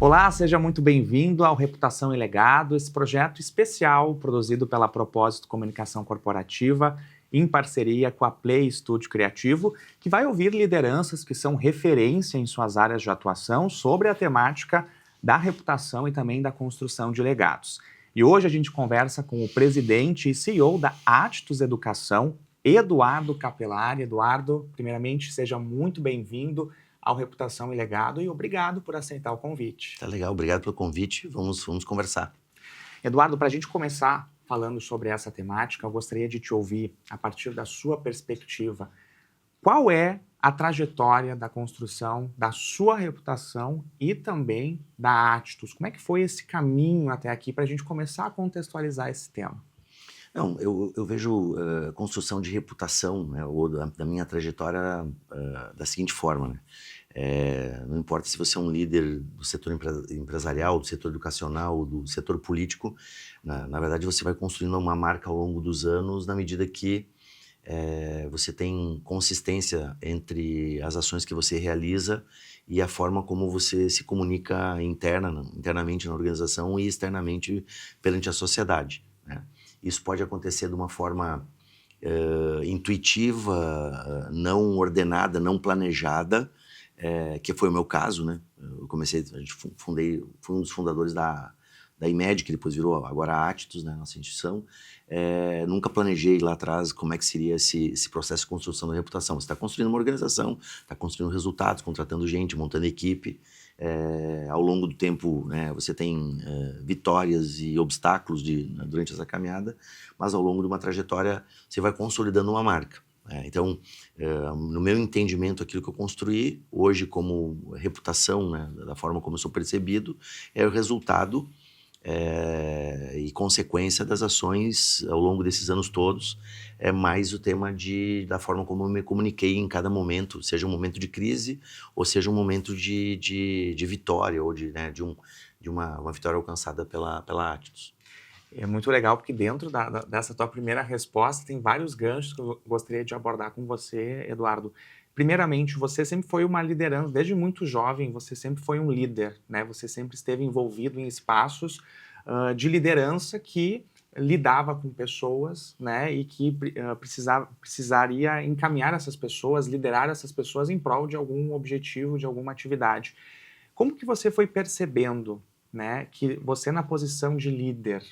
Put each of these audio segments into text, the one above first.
Olá, seja muito bem-vindo ao Reputação e Legado, esse projeto especial produzido pela Propósito Comunicação Corporativa em parceria com a Play Estúdio Criativo, que vai ouvir lideranças que são referência em suas áreas de atuação sobre a temática da reputação e também da construção de legados. E hoje a gente conversa com o presidente e CEO da Attus Educação, Eduardo Capelari. Eduardo, primeiramente, seja muito bem-vindo ao Reputação e Legado e obrigado por aceitar o convite. Tá legal, obrigado pelo convite, vamos conversar. Eduardo, para a gente começar falando sobre essa temática, eu gostaria de te ouvir, a partir da sua perspectiva, qual é a trajetória da construção da sua reputação e também da Attus? Como é que foi esse caminho até aqui para a gente começar a contextualizar esse tema? Não, eu vejo construção de reputação, né, ou da minha trajetória da seguinte forma, né? Não importa se você é um líder do setor empresarial, do setor educacional, do setor político, na verdade você vai construindo uma marca ao longo dos anos na medida que você tem consistência entre as ações que você realiza e a forma como você se comunica internamente na organização e externamente perante a sociedade, né? Isso pode acontecer de uma forma intuitiva, não ordenada, não planejada, que foi o meu caso, né? Eu comecei, fui um dos fundadores da IMED, que depois virou agora a Attus, né, nossa instituição. Nunca planejei lá atrás como é que seria esse processo de construção da reputação. Você está construindo uma organização, está construindo resultados, contratando gente, montando equipe. Ao longo do tempo, né, você tem vitórias e obstáculos durante essa caminhada, mas ao longo de uma trajetória você vai consolidando uma marca. Então, no meu entendimento, aquilo que eu construí hoje como reputação, né, da forma como eu sou percebido, é o resultado e consequência das ações ao longo desses anos todos. É mais o tema da forma como eu me comuniquei em cada momento, seja um momento de crise ou seja um momento de vitória ou de uma vitória alcançada pela Attus. É muito legal porque dentro dessa tua primeira resposta tem vários ganchos que eu gostaria de abordar com você, Eduardo. Primeiramente, você sempre foi uma liderança, desde muito jovem você sempre foi um líder, né? Você sempre esteve envolvido em espaços de liderança que lidava com pessoas, né? E que precisaria encaminhar essas pessoas, liderar essas pessoas em prol de algum objetivo, de alguma atividade. Como que você foi percebendo, né, que você na posição de líder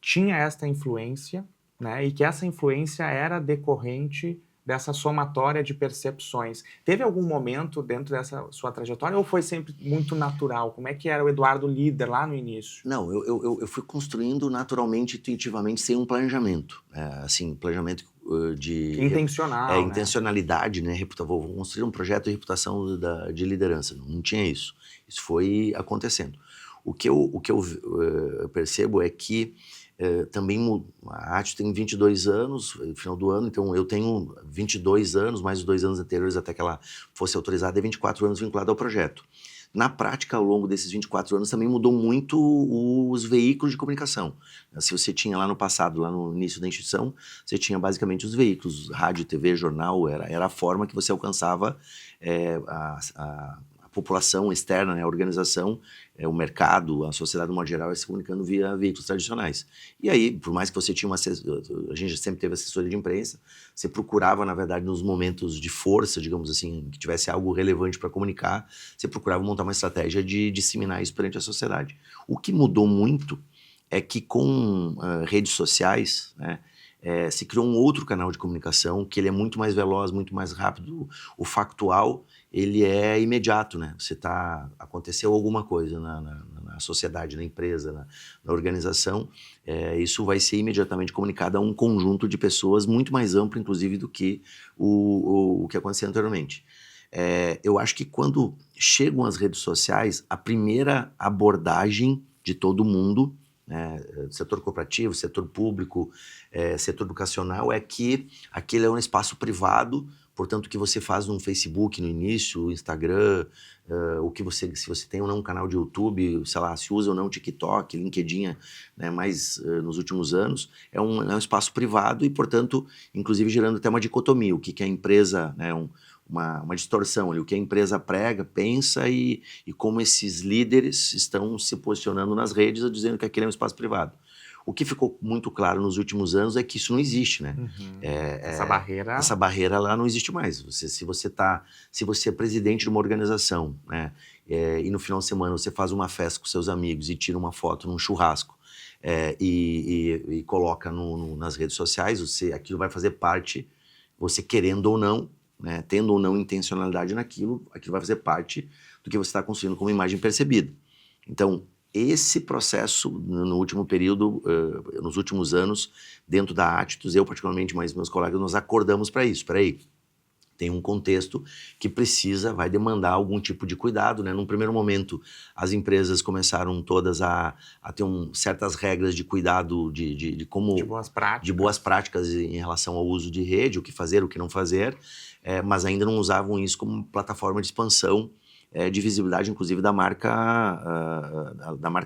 tinha esta influência, né, e que essa influência era decorrente dessa somatória de percepções? Teve algum momento dentro dessa sua trajetória ou foi sempre muito natural? Como é que era o Eduardo líder lá no início? Não, eu fui construindo naturalmente, intuitivamente, sem um planejamento. Assim, planejamento de... Intencional, né? Intencionalidade, né? Vou construir um projeto de reputação de liderança. Não tinha isso. Isso foi acontecendo. O que eu percebo é que também a Attus tem 22 anos, no final do ano, então eu tenho 22 anos, mais os 2 anos anteriores até que ela fosse autorizada, e 24 anos vinculado ao projeto. Na prática, ao longo desses 24 anos, também mudou muito os veículos de comunicação. Se você tinha lá no passado, lá no início da instituição, você tinha basicamente os veículos, rádio, TV, jornal, era a forma que você alcançava a população externa, né, a organização, o mercado, a sociedade, no modo geral, se comunicando via veículos tradicionais. E aí, por mais que você tinha a gente sempre teve assessoria de imprensa, você procurava, na verdade, nos momentos de força, digamos assim, que tivesse algo relevante para comunicar, você procurava montar uma estratégia de disseminar isso perante a sociedade. O que mudou muito é que com redes sociais, né, se criou um outro canal de comunicação que ele é muito mais veloz, muito mais rápido. O factual, ele é imediato, né? Aconteceu alguma coisa na sociedade, na empresa, na organização, isso vai ser imediatamente comunicado a um conjunto de pessoas muito mais amplo, inclusive, do que o que acontecia anteriormente. Eu acho que quando chegam as redes sociais, a primeira abordagem de todo mundo, setor corporativo, setor público, setor educacional, é que aquele é um espaço privado, portanto, o que você faz no Facebook no início, Instagram, se você tem ou não um canal de YouTube, sei lá, se usa ou não TikTok, LinkedIn, né, mais nos últimos anos, é um espaço privado e, portanto, inclusive gerando até uma dicotomia, o que é a empresa, né, uma distorção ali, o que a empresa prega, pensa e como esses líderes estão se posicionando nas redes dizendo que aquele é um espaço privado. O que ficou muito claro nos últimos anos é que isso não existe, né? Essa barreira lá não existe mais. Se você é presidente de uma organização, né, e no final de semana você faz uma festa com seus amigos e tira uma foto num churrasco e coloca nas redes sociais, aquilo vai fazer parte, você querendo ou não, né, tendo ou não intencionalidade naquilo, aquilo vai fazer parte do que você está construindo como imagem percebida. Então, esse processo, no último período, nos últimos anos, dentro da Attitus, eu particularmente, mas meus colegas, nós acordamos para isso. Espera aí, tem um contexto que vai demandar algum tipo de cuidado, né? Num primeiro momento, as empresas começaram todas a ter certas regras de cuidado, de boas práticas em relação ao uso de rede, o que fazer, o que não fazer, mas ainda não usavam isso como plataforma de expansão, de visibilidade, inclusive, da marca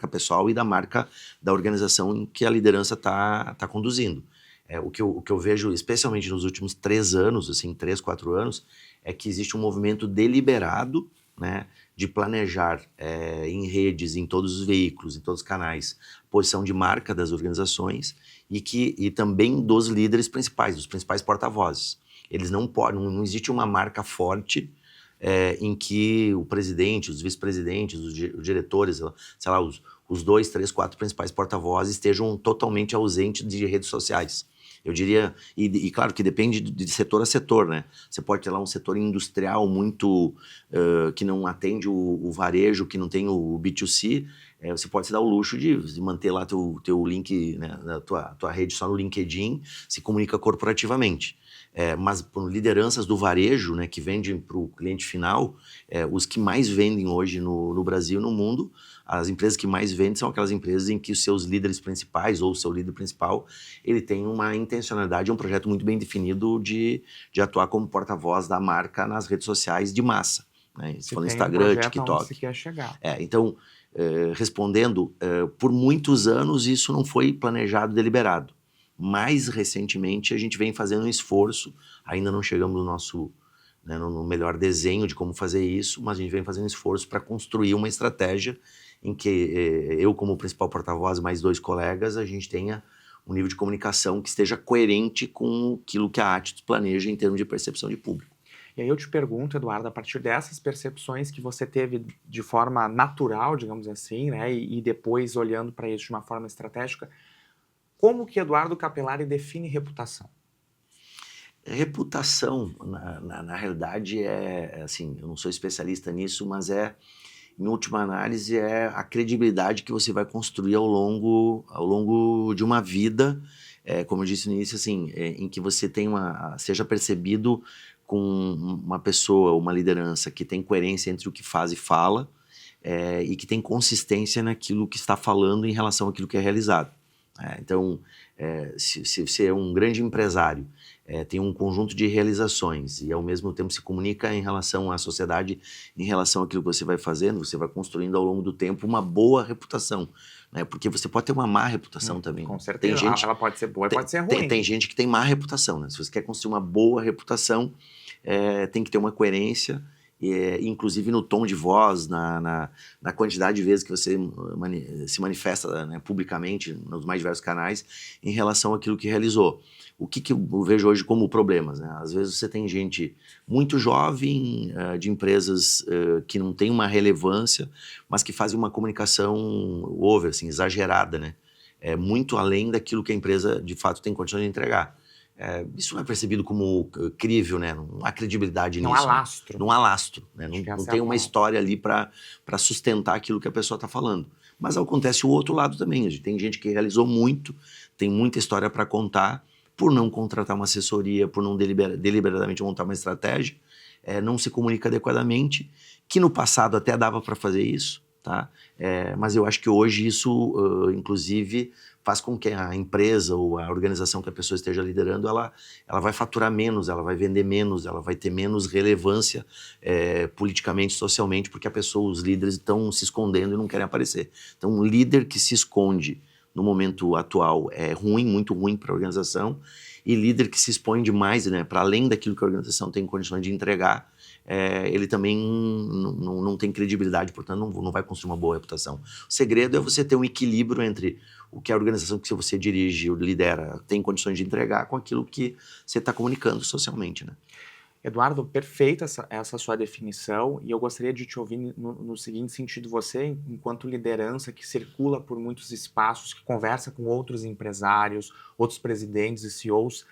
pessoal e da marca da organização em que a liderança está conduzindo. O que eu vejo, especialmente nos últimos 3 anos, assim, 3, 4 anos, é que existe um movimento deliberado, né, de planejar em redes, em todos os veículos, em todos os canais, posição de marca das organizações e também dos líderes principais, dos principais porta-vozes. Eles não existe uma marca forte em que o presidente, os vice-presidentes, os diretores, sei lá, os 2, 3, 4 principais porta-vozes estejam totalmente ausentes de redes sociais. Eu diria, e claro que depende de setor a setor, né? Você pode ter lá um setor industrial muito, que não atende o varejo, que não tem o B2C, você pode se dar o luxo de manter lá teu link, né, tua rede só no LinkedIn, se comunica corporativamente. Mas por lideranças do varejo, né, que vendem para o cliente final, os que mais vendem hoje no Brasil e no mundo, as empresas que mais vendem são aquelas empresas em que os seus líderes principais ou o seu líder principal, ele tem uma intencionalidade, um projeto muito bem definido de atuar como porta-voz da marca nas redes sociais de massa, né? Você fala Instagram, TikTok. Você quer chegar. Então, respondendo, por muitos anos isso não foi planejado, deliberado. Mais recentemente a gente vem fazendo um esforço, ainda não chegamos no nosso, né, no melhor desenho de como fazer isso, mas a gente vem fazendo um esforço para construir uma estratégia em que eu, como principal porta-voz, mais 2 colegas, a gente tenha um nível de comunicação que esteja coerente com aquilo que a Attitus planeja em termos de percepção de público. E aí eu te pergunto, Eduardo, a partir dessas percepções que você teve de forma natural, digamos assim, né, e depois olhando para isso de uma forma estratégica, como que Eduardo Capelari define reputação? Reputação, na realidade, assim, eu não sou especialista nisso, mas em última análise, é a credibilidade que você vai construir ao longo de uma vida, como eu disse no início, assim, em que você seja percebido com uma pessoa, uma liderança que tem coerência entre o que faz e fala, e que tem consistência naquilo que está falando em relação àquilo que é realizado. Então, se você é um grande empresário, tem um conjunto de realizações e ao mesmo tempo se comunica em relação à sociedade, em relação àquilo que você vai fazendo, você vai construindo ao longo do tempo uma boa reputação, né? Porque você pode ter uma má reputação também. Com certeza, ela pode ser boa e pode ser ruim. Tem gente que tem má reputação, né? Se você quer construir uma boa reputação, tem que ter uma coerência, inclusive no tom de voz, na quantidade de vezes que você se manifesta, né, publicamente, nos mais diversos canais, em relação àquilo que realizou. O que eu vejo hoje como problemas, né? Às vezes você tem gente muito jovem, de empresas que não tem uma relevância, mas que fazem uma comunicação over, assim, exagerada, né? Muito além daquilo que a empresa, de fato, tem condições de entregar. Isso não é percebido como crível, né? Não há credibilidade nisso. Não há lastro. Não há lastro, né? Não tem uma história ali para sustentar aquilo que a pessoa está falando. Mas acontece o outro lado também. Tem gente que realizou muito, tem muita história para contar, por não contratar uma assessoria, por não deliberadamente montar uma estratégia, não se comunica adequadamente, que no passado até dava para fazer isso, tá? Mas eu acho que hoje isso, inclusive, faz com que a empresa ou a organização que a pessoa esteja liderando, ela vai faturar menos, ela vai vender menos, ela vai ter menos relevância politicamente, socialmente, porque os líderes estão se escondendo e não querem aparecer. Então, um líder que se esconde no momento atual é ruim, muito ruim para a organização, e líder que se expõe demais, né, para além daquilo que a organização tem condições de entregar, ele também não tem credibilidade, portanto não vai construir uma boa reputação. O segredo é você ter um equilíbrio entre o que a organização que você dirige ou lidera tem condições de entregar com aquilo que você está comunicando socialmente, né? Eduardo, perfeita essa sua definição, e eu gostaria de te ouvir no seguinte sentido: você, enquanto liderança que circula por muitos espaços, que conversa com outros empresários, outros presidentes e CEOs,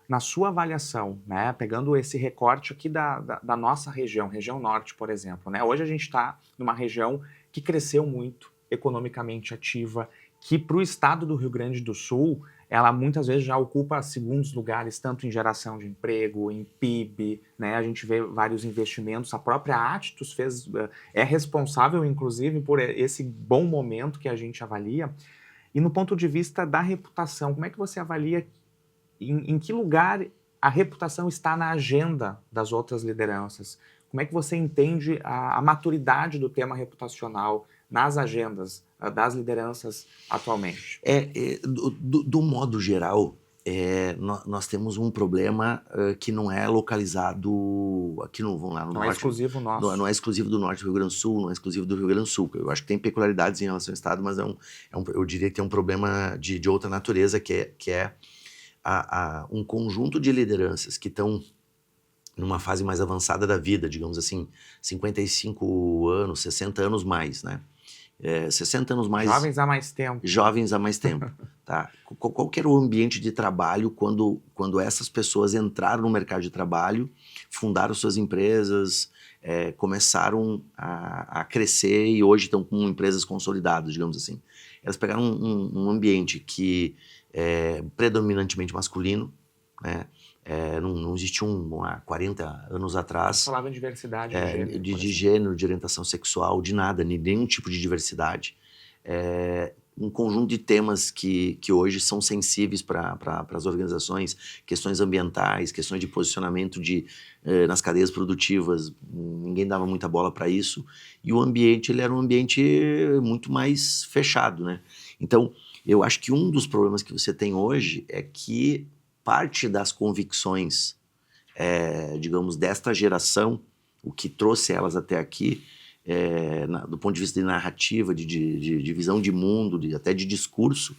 na sua avaliação, né, pegando esse recorte aqui da nossa região, região norte, por exemplo, né, hoje a gente está numa região que cresceu muito, economicamente ativa, que para o estado do Rio Grande do Sul, ela muitas vezes já ocupa segundos lugares, tanto em geração de emprego, em PIB, né, a gente vê vários investimentos, a própria Actus é responsável, inclusive, por esse bom momento que a gente avalia. E no ponto de vista da reputação, como é que você avalia em que lugar a reputação está na agenda das outras lideranças? Como é que você entende a maturidade do tema reputacional nas agendas das lideranças atualmente? Do modo geral, nós temos um problema que não é localizado aqui vamos lá, no Não é norte. exclusivo nosso. Não é exclusivo do norte do Rio Grande do Sul, não é exclusivo do Rio Grande do Sul. Eu acho que tem peculiaridades em relação ao estado, mas eu diria que tem um problema de outra natureza, que é um conjunto de lideranças que estão numa fase mais avançada da vida, digamos assim, 55 anos, 60 anos mais, né? 60 anos mais... Jovens há mais tempo. Jovens há mais tempo, tá? Qual que era o ambiente de trabalho quando essas pessoas entraram no mercado de trabalho, fundaram suas empresas, começaram a crescer e hoje estão com empresas consolidadas, digamos assim. Elas pegaram um ambiente que é predominantemente masculino, né? Não existia há 40 anos atrás. Falava em diversidade de gênero. De gênero, de orientação sexual, de nada, nenhum tipo de diversidade. Um conjunto de temas que hoje são sensíveis para as organizações, questões ambientais, questões de posicionamento nas cadeias produtivas, ninguém dava muita bola para isso, e o ambiente ele era um ambiente muito mais fechado, né? Então, eu acho que um dos problemas que você tem hoje é que parte das convicções, digamos, desta geração, o que trouxe elas até aqui, do ponto de vista de narrativa, de visão de mundo, até de discurso,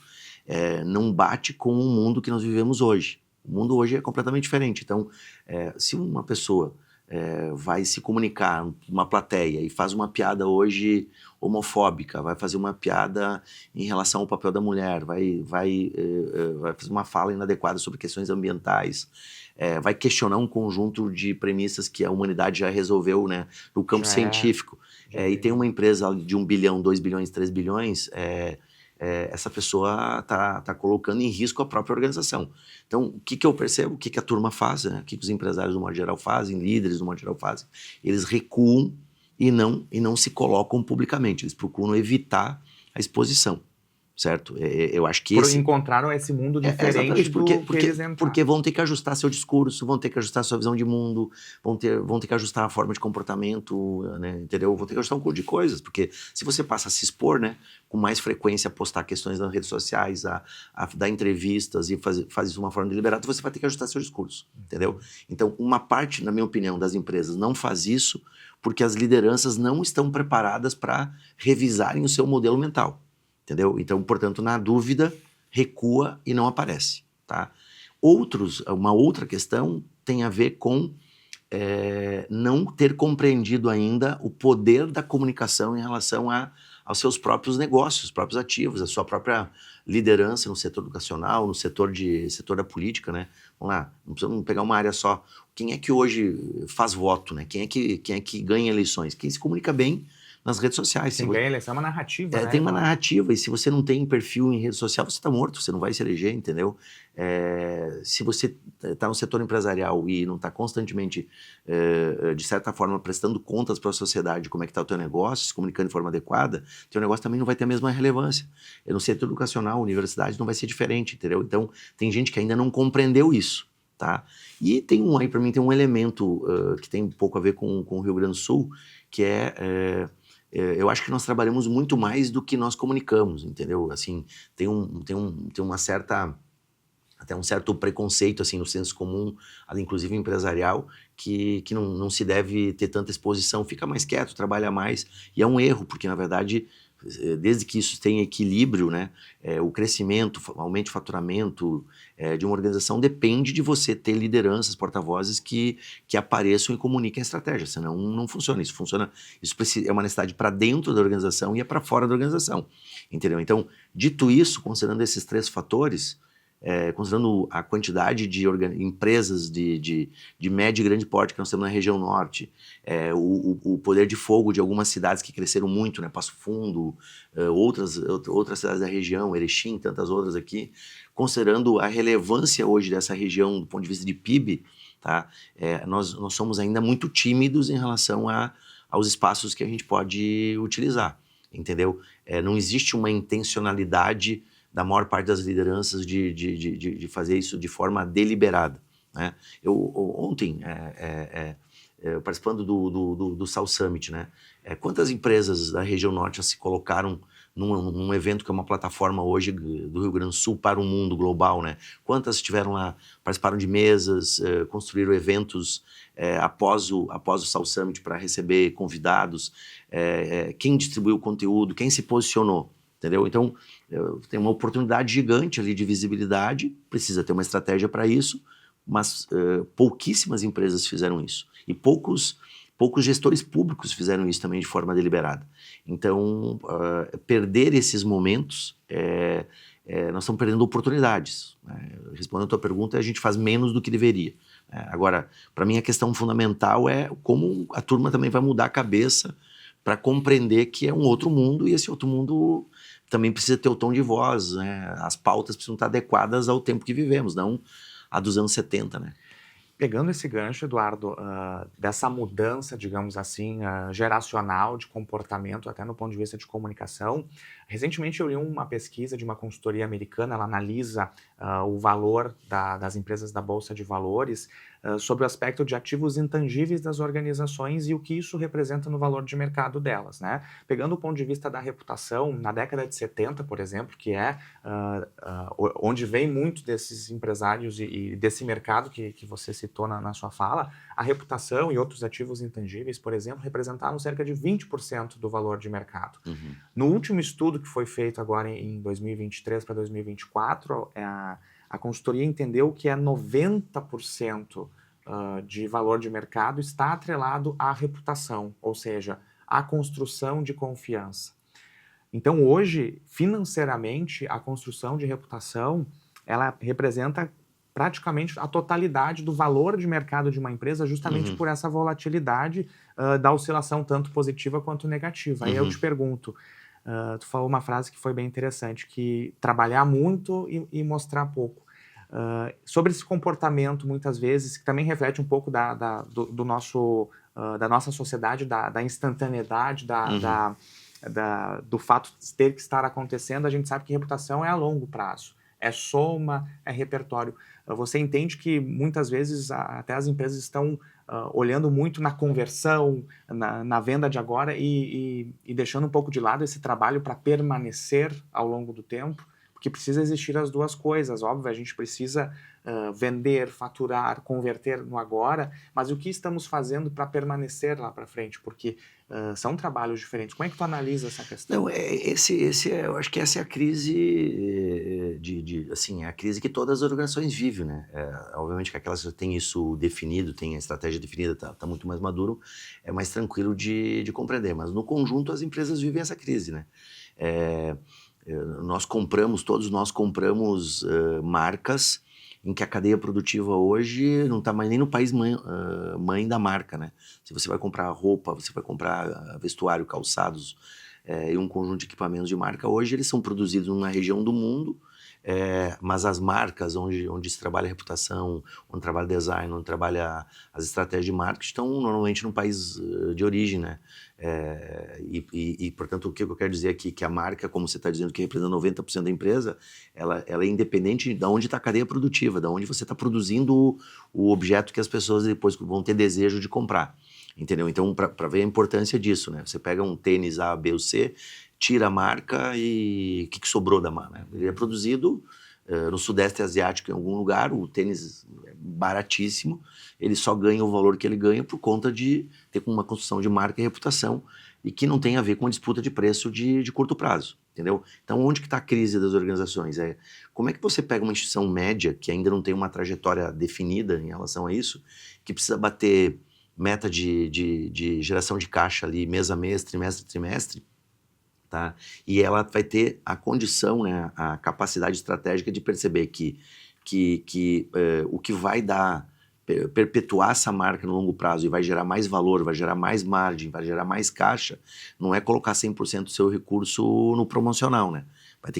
não bate com o mundo que nós vivemos hoje. O mundo hoje é completamente diferente. Então, se uma pessoa vai se comunicar com uma plateia e faz uma piada hoje homofóbica, vai fazer uma piada em relação ao papel da mulher, vai fazer uma fala inadequada sobre questões ambientais, vai questionar um conjunto de premissas que a humanidade já resolveu, né, no campo científico, e tem uma empresa de 1 bilhão, 2 bilhões, 3 bilhões, essa pessoa está colocando em risco a própria organização. Então, o que eu percebo, o que a turma faz, né? O que os empresários, do modo geral, fazem, líderes, do modo geral, fazem? Eles recuam e não se colocam publicamente, eles procuram evitar a exposição, certo? Eu acho que encontraram esse mundo diferente do que eles entraram. Porque vão ter que ajustar seu discurso, vão ter que ajustar sua visão de mundo, vão ter que ajustar a forma de comportamento, né, entendeu? Vão ter que ajustar um conjunto de coisas, porque se você passa a se expor, né, com mais frequência, a postar questões nas redes sociais, a dar entrevistas e fazer isso de uma forma deliberada, você vai ter que ajustar seu discurso, entendeu? Então, uma parte, na minha opinião, das empresas não faz isso porque as lideranças não estão preparadas para revisarem o seu modelo mental. Entendeu? Então, portanto, na dúvida, recua e não aparece, tá? Uma outra questão tem a ver com não ter compreendido ainda o poder da comunicação em relação aos seus próprios negócios, os próprios ativos, a sua própria liderança no setor educacional, no setor da política, né? Vamos lá, não precisamos pegar uma área só. Quem é que hoje faz voto, né? Quem é que ganha eleições? Quem se comunica bem nas redes sociais. Quem ganha eleição é uma narrativa, né? Tem uma narrativa, e se você não tem perfil em rede social, você está morto, você não vai se eleger, entendeu? Se você está no setor empresarial e não está constantemente, de certa forma, prestando contas para a sociedade como é que está o teu negócio, se comunicando de forma adequada, teu negócio também não vai ter a mesma relevância. No setor educacional, universidade, não vai ser diferente, entendeu? Então, tem gente que ainda não compreendeu isso, tá? E aí para mim, tem um elemento que tem um pouco a ver com o Rio Grande do Sul, que eu acho que nós trabalhamos muito mais do que nós comunicamos, entendeu? Assim, tem uma certa até um certo preconceito, assim, no senso comum, inclusive empresarial, que não se deve ter tanta exposição, fica mais quieto, trabalha mais, e é um erro, porque, na verdade, desde que isso tenha equilíbrio, né, o crescimento, aumento de faturamento de uma organização depende de você ter lideranças, porta-vozes que apareçam e comuniquem a estratégia, senão não funciona. Isso é uma necessidade para dentro da organização e é para fora da organização, entendeu? Então, dito isso, considerando esses 3 fatores, considerando a quantidade de empresas de médio e grande porte que nós temos na região norte, o poder de fogo de algumas cidades que cresceram muito, né, Passo Fundo, outras cidades da região, Erechim, tantas outras aqui, considerando a relevância hoje dessa região do ponto de vista de PIB, tá, nós somos ainda muito tímidos em relação aos espaços que a gente pode utilizar, entendeu? Não existe uma intencionalidade da maior parte das lideranças de fazer isso de forma deliberada, né? Ontem, participando do South Summit, né? Quantas empresas da região norte já se colocaram num evento que é uma plataforma hoje do Rio Grande do Sul para o mundo global, né? Quantas estiveram lá, participaram de mesas, construíram eventos após o South Summit para receber convidados, quem distribuiu o conteúdo, quem se posicionou, entendeu? Então, tem uma oportunidade gigante ali de visibilidade, precisa ter uma estratégia para isso, mas pouquíssimas empresas fizeram isso. E poucos gestores públicos fizeram isso também de forma deliberada. Então, perder esses momentos, nós estamos perdendo oportunidades, né? Respondendo a tua pergunta, a gente faz menos do que deveria. Agora, para mim, a questão fundamental é como a turma também vai mudar a cabeça para compreender que é um outro mundo e esse outro mundo também precisa ter o tom de voz, né? As pautas precisam estar adequadas ao tempo que vivemos, não a dos anos 70, né? Pegando esse gancho, Eduardo, dessa mudança, digamos assim, geracional de comportamento, até no ponto de vista de comunicação, recentemente eu li uma pesquisa de uma consultoria americana, ela analisa o valor das empresas da Bolsa de Valores sobre o aspecto de ativos intangíveis das organizações e o que isso representa no valor de mercado delas, né? Pegando o ponto de vista da reputação, na década de 70, por exemplo, que é onde vem muito desses empresários e desse mercado que você citou na sua fala, a reputação e outros ativos intangíveis, por exemplo, representavam cerca de 20% do valor de mercado. Uhum. No último estudo que foi feito agora em 2023 para 2024, a consultoria entendeu que 90% de valor de mercado está atrelado à reputação, ou seja, à construção de confiança. Então, hoje, financeiramente, a construção de reputação, ela representa praticamente a totalidade do valor de mercado de uma empresa, justamente por essa volatilidade da oscilação tanto positiva quanto negativa. Aí eu te pergunto, tu falou uma frase que foi bem interessante, que trabalhar muito e mostrar pouco. Sobre esse comportamento, muitas vezes, que também reflete um pouco da nossa sociedade, da instantaneidade, do fato de ter que estar acontecendo, a gente sabe que reputação é a longo prazo. É soma, é repertório. Você entende que muitas vezes até as empresas estão olhando muito na conversão, na venda de agora e deixando um pouco de lado esse trabalho para permanecer ao longo do tempo, porque precisa existir as duas coisas. Óbvio, a gente precisa vender, faturar, converter no agora, mas o que estamos fazendo para permanecer lá para frente? Porque são trabalhos diferentes. Como é que tu analisa essa questão? Não, eu acho que essa é a crise assim, é a crise que todas as organizações vivem, né? Obviamente que aquelas que têm isso definido, têm a estratégia definida, tá muito mais maduro, é mais tranquilo de compreender. Mas no conjunto as empresas vivem essa crise, né? Todos nós compramos marcas em que a cadeia produtiva hoje não está mais nem no país mãe da marca, né? Se você vai comprar roupa, você vai comprar vestuário, calçados e um conjunto de equipamentos de marca, hoje eles são produzidos numa região do mundo, mas as marcas onde se trabalha a reputação, onde trabalha design, onde trabalha as estratégias de marketing, estão normalmente no país de origem, né? Portanto, o que eu quero dizer aqui que a marca, como você está dizendo, que representa 90% da empresa, ela é independente de onde está a cadeia produtiva, de onde você está produzindo o objeto que as pessoas depois vão ter desejo de comprar, entendeu? Então, para ver a importância disso, né? Você pega um tênis A, B ou C, tira a marca e o que sobrou da marca, né? Ele é produzido no Sudeste Asiático, em algum lugar, o tênis é baratíssimo, ele só ganha o valor que ele ganha por conta de ter uma construção de marca e reputação e que não tem a ver com a disputa de preço de curto prazo, entendeu? Então, onde que está a crise das organizações? Como é que você pega uma instituição média que ainda não tem uma trajetória definida em relação a isso, que precisa bater meta de geração de caixa ali mês a mês, trimestre a trimestre, tá? E ela vai ter a condição, né, a capacidade estratégica de perceber que o que vai dar, perpetuar essa marca no longo prazo e vai gerar mais valor, vai gerar mais margem, vai gerar mais caixa, não é colocar 100% do seu recurso no promocional, né? Vai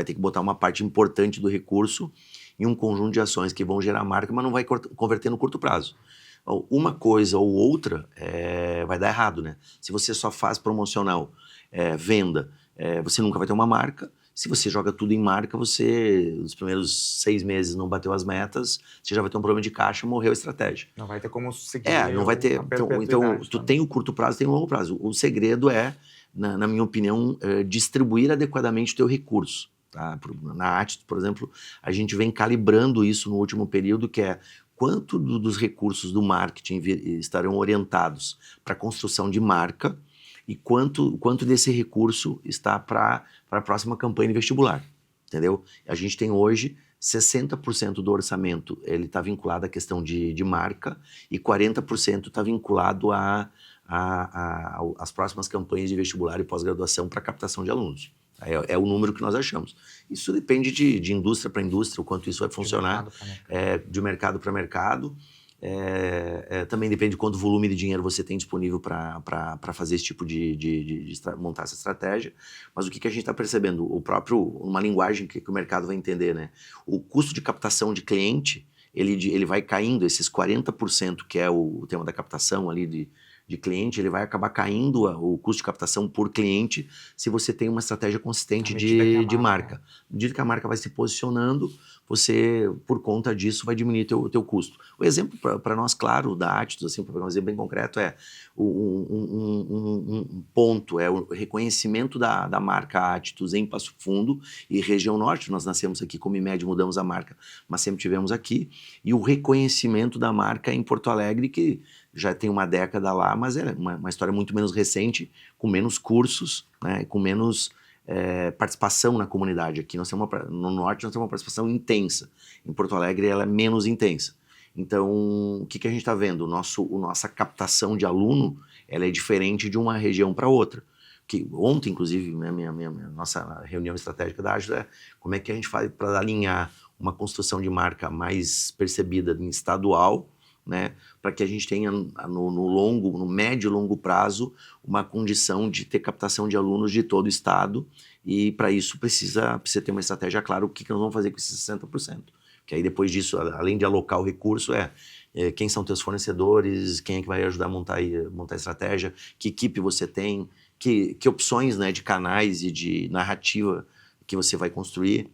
ter que botar uma parte importante do recurso em um conjunto de ações que vão gerar marca, mas não vai converter no curto prazo. Uma coisa ou outra vai dar errado, né? Se você só faz promocional, venda, você nunca vai ter uma marca. Se você joga tudo em marca, você, nos primeiros 6 meses não bateu as metas, você já vai ter um problema de caixa, morreu a estratégia. Não vai ter como seguir Não vai ter. Então, tu né? tem o curto prazo, tem o longo prazo. O segredo na minha opinião, distribuir adequadamente o teu recurso. Tá? Na Atitude, por exemplo, a gente vem calibrando isso no último período, que é quanto dos recursos do marketing estarão orientados para a construção de marca e quanto desse recurso está para a próxima campanha de vestibular, entendeu? A gente tem hoje 60% do orçamento, ele está vinculado à questão de marca e 40% está vinculado às próximas campanhas de vestibular e pós-graduação para captação de alunos. É o número que nós achamos. Isso depende de indústria para indústria, o quanto isso vai funcionar, de mercado para mercado. Também depende de quanto volume de dinheiro você tem disponível para fazer esse tipo de montar essa estratégia. Mas o que a gente está percebendo? Uma linguagem que o mercado vai entender, né? O custo de captação de cliente, ele vai caindo, esses 40% que é o tema da captação ali de cliente, ele vai acabar caindo o custo de captação por cliente se você tem uma estratégia consistente de marca. À medida que a marca vai se posicionando, você, por conta disso, vai diminuir teu custo. O exemplo para nós, claro, da Atitude, assim, para um exemplo bem concreto, um ponto, é o reconhecimento da marca Atitude em Passo Fundo e região norte. Nós nascemos aqui como IMED, mudamos a marca, mas sempre tivemos aqui. E o reconhecimento da marca em Porto Alegre, que já tem uma década lá, mas é uma história muito menos recente, com menos cursos, né, com menos participação na comunidade. Aqui no norte nós temos uma participação intensa, em Porto Alegre ela é menos intensa. Então, o que a gente está vendo? Nossa captação de aluno, ela é diferente de uma região para outra. Ontem, inclusive, né, nossa reunião estratégica da Ágil como é que a gente faz para alinhar uma construção de marca mais percebida em estadual, né, para que a gente tenha no médio e longo prazo uma condição de ter captação de alunos de todo o estado, e para isso precisa ter uma estratégia clara o que nós vamos fazer com esses 60%. Que aí depois disso, além de alocar o recurso, quem são teus fornecedores, quem é que vai ajudar a montar a estratégia, que equipe você tem, que opções, né, de canais e de narrativa que você vai construir.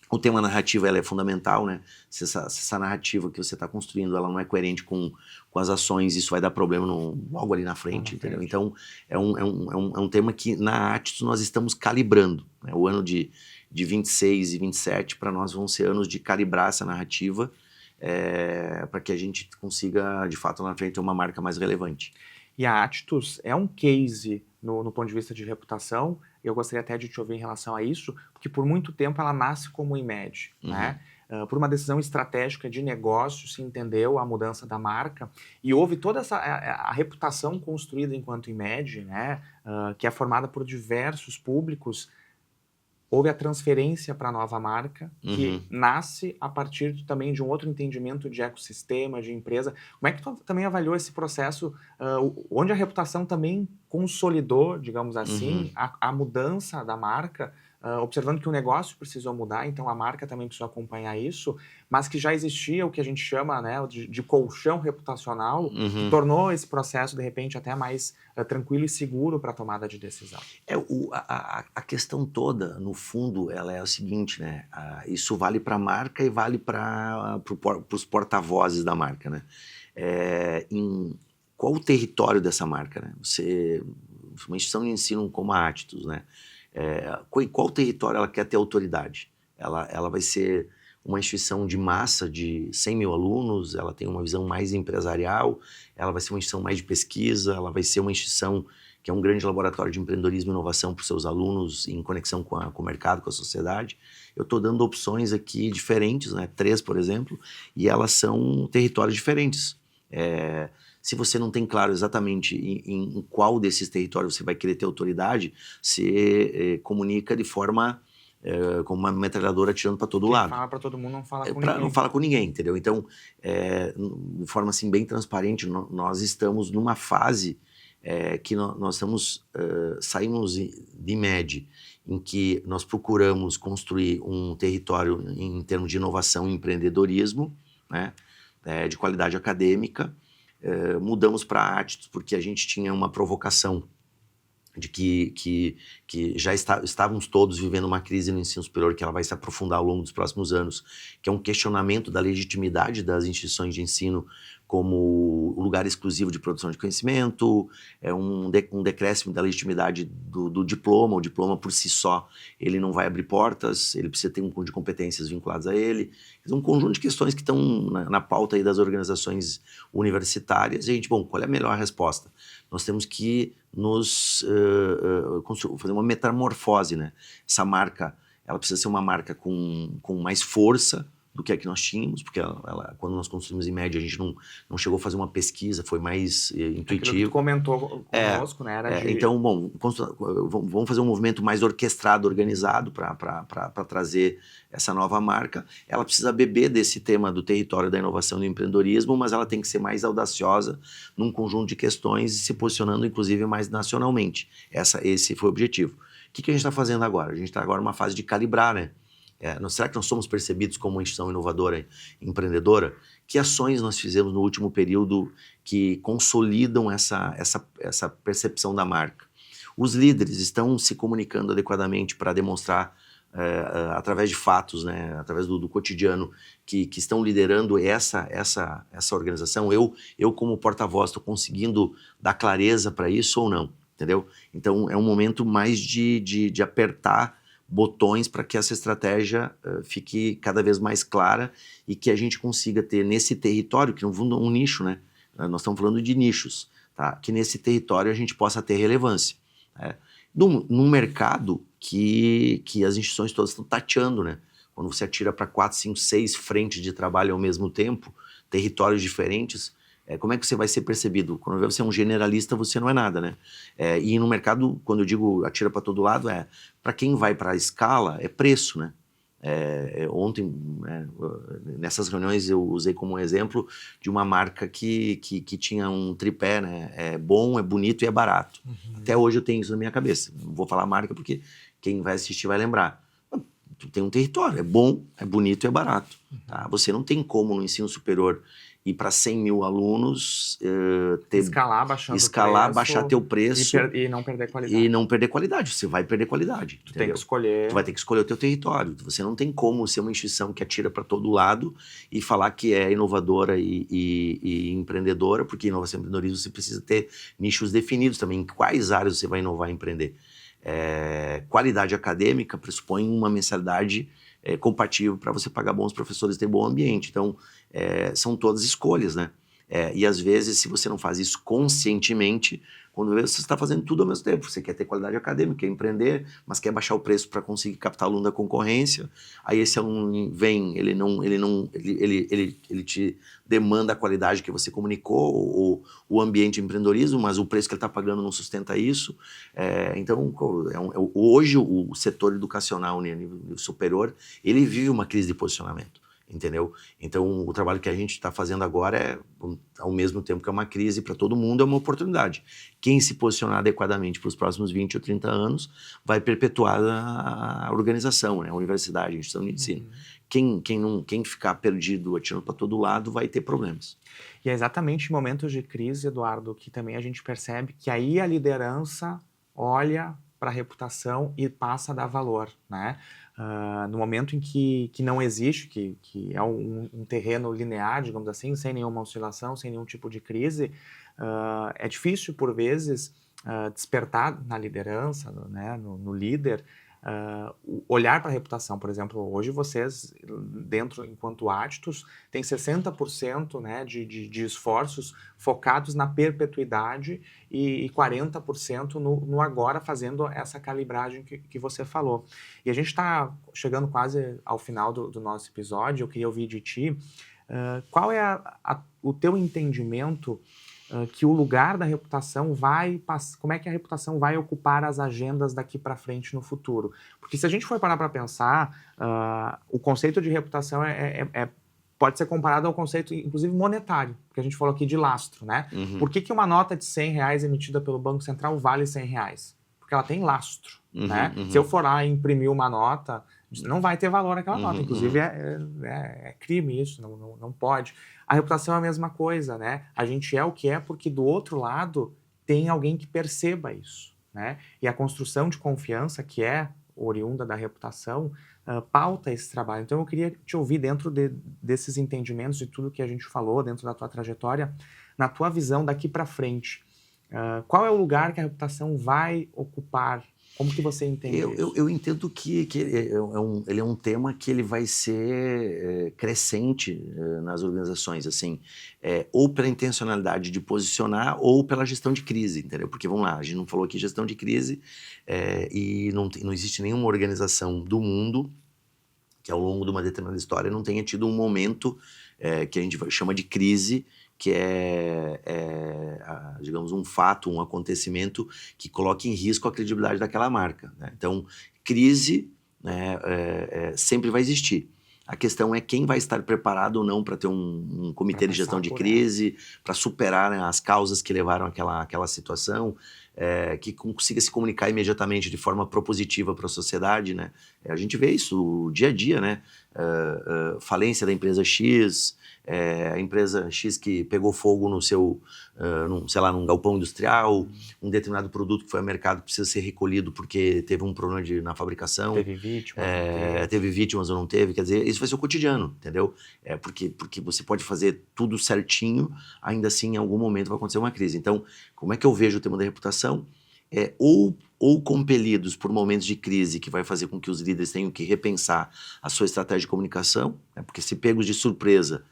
O tema narrativa, ela é fundamental, né? Se essa narrativa que você está construindo, ela não é coerente com as ações, isso vai dar problema logo ali na frente, entendeu? Então, é um tema que na Atitude nós estamos calibrando, né? O ano de 26 e 27 para nós vão ser anos de calibrar essa narrativa, para que a gente consiga, de fato, lá na frente ter uma marca mais relevante. E a Atitude é um case no ponto de vista de reputação. Eu gostaria até de te ouvir em relação a isso, porque por muito tempo ela nasce como IMED, né? Por uma decisão estratégica de negócio, se entendeu a mudança da marca e houve toda a reputação construída enquanto IMED, né? Que é formada por diversos públicos. Houve a transferência para a nova marca, que nasce a partir também de um outro entendimento de ecossistema, de empresa. Como é que tu também avaliou esse processo, onde a reputação também consolidou, digamos assim, a mudança da marca, observando que o negócio precisou mudar, então a marca também precisou acompanhar isso, mas que já existia o que a gente chama, né, de colchão reputacional, que tornou esse processo, de repente, até mais tranquilo e seguro para a tomada de decisão. A questão toda, no fundo, ela é o seguinte, né? Isso vale para a marca e vale para os porta-vozes da marca, né? Qual o território dessa marca, né? Uma instituição de ensino como a Atitude, né? Qual território ela quer ter autoridade? ela vai ser uma instituição de massa de 100 mil alunos, ela tem uma visão mais empresarial, ela vai ser uma instituição mais de pesquisa, ela vai ser uma instituição que é um grande laboratório de empreendedorismo e inovação para os seus alunos em conexão com o mercado, com a sociedade. Eu estou dando opções aqui diferentes, né? 3, por exemplo, e elas são territórios diferentes. Se você não tem claro exatamente em qual desses territórios você vai querer ter autoridade, você comunica de forma como uma metralhadora atirando para todo lado. Fala para todo mundo, não fala com ninguém. Não fala com ninguém, entendeu? Então, de forma assim bem transparente, nós estamos numa fase que nós saímos de MED, em que nós procuramos construir um território em termos de inovação e empreendedorismo, né, de qualidade acadêmica. Mudamos para Atito porque a gente tinha uma provocação de que já estávamos todos vivendo uma crise no ensino superior, que ela vai se aprofundar ao longo dos próximos anos, que é um questionamento da legitimidade das instituições de ensino como lugar exclusivo de produção de conhecimento, um decréscimo da legitimidade do diploma. O diploma por si só, ele não vai abrir portas, ele precisa ter um conjunto de competências vinculadas a ele. Um conjunto de questões que estão na pauta aí das organizações universitárias. E a gente, qual é a melhor resposta? Nós temos que fazer uma metamorfose, né? Essa marca, ela precisa ser uma marca com mais força do que a que nós tínhamos, porque quando nós construímos em média, a gente não chegou a fazer uma pesquisa, foi mais intuitivo. Aquilo que tu comentou conosco, né? Então, vamos fazer um movimento mais orquestrado, organizado para trazer essa nova marca. Ela precisa beber desse tema do território da inovação e do empreendedorismo, mas ela tem que ser mais audaciosa num conjunto de questões e se posicionando, inclusive, mais nacionalmente. Esse foi o objetivo. O que a gente está fazendo agora? A gente está agora numa fase de calibrar, né? Será que nós somos percebidos como uma instituição inovadora e empreendedora? Que ações nós fizemos no último período que consolidam essa percepção da marca? Os líderes estão se comunicando adequadamente para demonstrar, através de fatos, né, através do cotidiano, que estão liderando essa organização? Eu como porta-voz, estou conseguindo dar clareza para isso ou não? Entendeu? Então, é um momento mais de apertar botões para que essa estratégia fique cada vez mais clara e que a gente consiga ter nesse território, que não é um nicho, né? Nós estamos falando de nichos, tá? Que nesse território a gente possa ter relevância. Num mercado que as instituições todas estão tateando, né? Quando você atira para 4, 5, 6 frentes de trabalho ao mesmo tempo, territórios diferentes, como é que você vai ser percebido? Quando você é um generalista, você não é nada, né? E no mercado, quando eu digo atira para todo lado, para quem vai para a escala, é preço, né? Ontem, nessas reuniões, eu usei como exemplo de uma marca que tinha um tripé, né? É bom, é bonito e é barato. Uhum. Até hoje eu tenho isso na minha cabeça. Não vou falar marca porque quem vai assistir vai lembrar. Tu tem um território, é bom, é bonito e é barato. Tá? Você não tem como no ensino superior ir para 100 mil alunos, escalar, baixar teu preço e não perder qualidade. E não perder qualidade. Você vai perder qualidade. Tu tem que escolher. Tu vai ter que escolher o teu território. Você não tem como ser uma instituição que atira para todo lado e falar que é inovadora e empreendedora, porque inovação e empreendedorismo você precisa ter nichos definidos também. Em quais áreas você vai inovar e empreender? Qualidade acadêmica pressupõe uma mensalidade compatível para você pagar bons professores e ter bom ambiente. Então, são todas escolhas, né? E às vezes, se você não faz isso conscientemente, quando você está fazendo tudo ao mesmo tempo, você quer ter qualidade acadêmica, quer empreender, mas quer baixar o preço para conseguir captar aluno da concorrência, aí esse aluno vem, ele te demanda a qualidade que você comunicou, o ambiente de empreendedorismo, mas o preço que ele está pagando não sustenta isso. Então, hoje o setor educacional, né, nível superior, ele vive uma crise de posicionamento. Entendeu? Então, o trabalho que a gente está fazendo agora ao mesmo tempo que é uma crise para todo mundo, é uma oportunidade. Quem se posicionar adequadamente para os próximos 20 ou 30 anos vai perpetuar a organização, né? A universidade, a instituição de ensino. Quem ficar perdido, atirando para todo lado, vai ter problemas. E é exatamente em momentos de crise, Eduardo, que também a gente percebe que aí a liderança olha para a reputação e passa a dar valor, né? No momento em que não existe, que é um terreno linear, digamos assim, sem nenhuma oscilação, sem nenhum tipo de crise, é difícil, por vezes, despertar na liderança, né, no líder, olhar para a reputação. Por exemplo, hoje vocês, dentro, enquanto Atitus, tem 60%, né, de esforços focados na perpetuidade e 40% no agora, fazendo essa calibragem que você falou. E a gente está chegando quase ao final do nosso episódio. Eu queria ouvir de ti qual é o teu entendimento que o lugar da reputação como é que a reputação vai ocupar as agendas daqui para frente no futuro. Porque se a gente for parar para pensar, o conceito de reputação pode ser comparado ao conceito, inclusive, monetário, que a gente falou aqui de lastro, né? Uhum. Por que uma nota de R$100 emitida pelo Banco Central vale R$100? Porque ela tem lastro, né? Se eu for lá e imprimir uma nota, não vai ter valor aquela nota. Inclusive, é crime isso, não pode. A reputação é a mesma coisa, né? A gente é o que é porque do outro lado tem alguém que perceba isso, né? E a construção de confiança, que é oriunda da reputação, pauta esse trabalho. Então, eu queria te ouvir dentro desses entendimentos de tudo que a gente falou, dentro da tua trajetória, na tua visão daqui para frente. Qual é o lugar que a reputação vai ocupar? Como que você entende isso? Eu entendo que ele é um tema que ele vai ser crescente nas organizações, assim, ou pela intencionalidade de posicionar ou pela gestão de crise, entendeu? Porque, vamos lá, a gente não falou aqui gestão de crise e não existe nenhuma organização do mundo que ao longo de uma determinada história não tenha tido um momento que a gente chama de crise, que digamos, um fato, um acontecimento que coloque em risco a credibilidade daquela marca, né? Então, crise, né, sempre vai existir. A questão é quem vai estar preparado ou não para ter um comitê de gestão de crise, para superar, né, as causas que levaram àquela situação, que consiga se comunicar imediatamente de forma propositiva para a sociedade, né? A gente vê isso dia a dia, né? Falência da empresa X, a empresa X que pegou fogo no seu, sei lá, num galpão industrial, um determinado produto que foi ao mercado precisa ser recolhido porque teve um problema na fabricação. Teve vítimas, teve vítimas ou não teve, quer dizer, isso vai ser o cotidiano, entendeu? Porque você pode fazer tudo certinho, ainda assim em algum momento vai acontecer uma crise. Então, como é que eu vejo o tema da reputação? Ou compelidos por momentos de crise que vai fazer com que os líderes tenham que repensar a sua estratégia de comunicação, né? Porque se pegos de surpresa,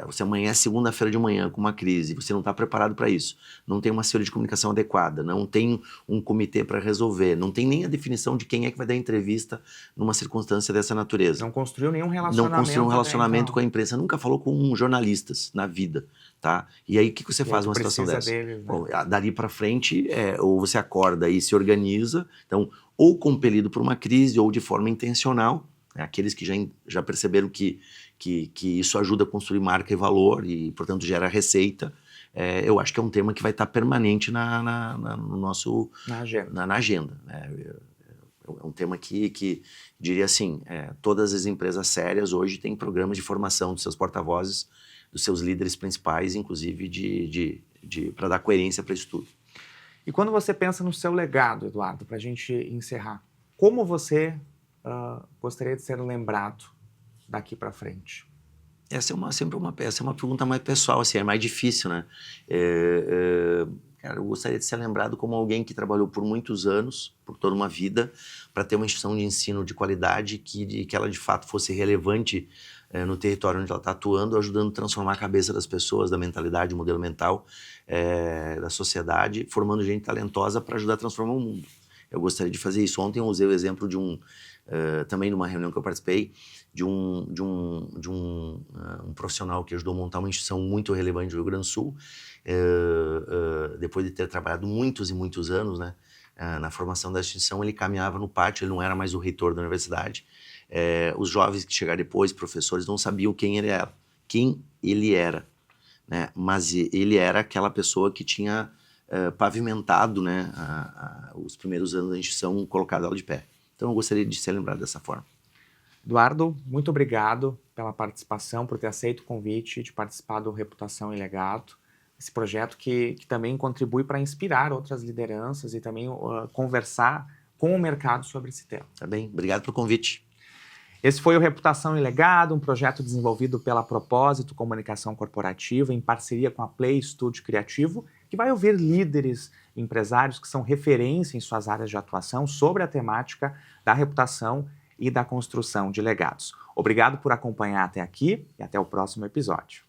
você amanhece segunda-feira de manhã com uma crise, você não está preparado para isso, não tem uma assessoria de comunicação adequada, não tem um comitê para resolver, não tem nem a definição de quem é que vai dar entrevista numa circunstância dessa natureza. Não construiu nenhum relacionamento. Não construiu um relacionamento com a imprensa, nunca falou com jornalistas na vida, tá? E aí o que você faz numa situação dessa? Deles, né? Bom, dali para frente, ou você acorda e se organiza, então, ou compelido por uma crise ou de forma intencional, aqueles que já perceberam que isso ajuda a construir marca e valor e, portanto, gera receita. Eu acho que é um tema que vai estar permanente na agenda. É um tema que diria assim, todas as empresas sérias hoje têm programas de formação dos seus porta-vozes, dos seus líderes principais, inclusive para dar coerência para isso tudo. E quando você pensa no seu legado, Eduardo, para a gente encerrar, como você gostaria de ser lembrado daqui para frente? Essa é uma pergunta mais pessoal, assim, é mais difícil, né? Cara, eu gostaria de ser lembrado como alguém que trabalhou por muitos anos, por toda uma vida, para ter uma instituição de ensino de qualidade que ela de fato fosse relevante no território onde ela está atuando, ajudando a transformar a cabeça das pessoas, da mentalidade, o modelo mental da sociedade, formando gente talentosa para ajudar a transformar o mundo. Eu gostaria de fazer isso. Ontem eu usei o exemplo de também numa reunião que eu participei, de um profissional que ajudou a montar uma instituição muito relevante do Rio Grande do Sul, depois de ter trabalhado muitos e muitos anos, né, na formação da instituição. Ele caminhava no pátio, ele não era mais o reitor da universidade. Os jovens que chegaram depois, professores, não sabiam quem ele era, né? Mas ele era aquela pessoa que tinha pavimentado, né, os primeiros anos da instituição, colocado ela de pé. Então eu gostaria de ser lembrado dessa forma. Eduardo, muito obrigado pela participação, por ter aceito o convite de participar do Reputação e Legado, esse projeto que também contribui para inspirar outras lideranças e também conversar com o mercado sobre esse tema. Tá bem, obrigado pelo convite. Esse foi o Reputação e Legado, um projeto desenvolvido pela Propósito Comunicação Corporativa em parceria com a Play Studio Criativo que vai ouvir líderes, empresários que são referência em suas áreas de atuação sobre a temática da reputação e da construção de legados. Obrigado por acompanhar até aqui e até o próximo episódio.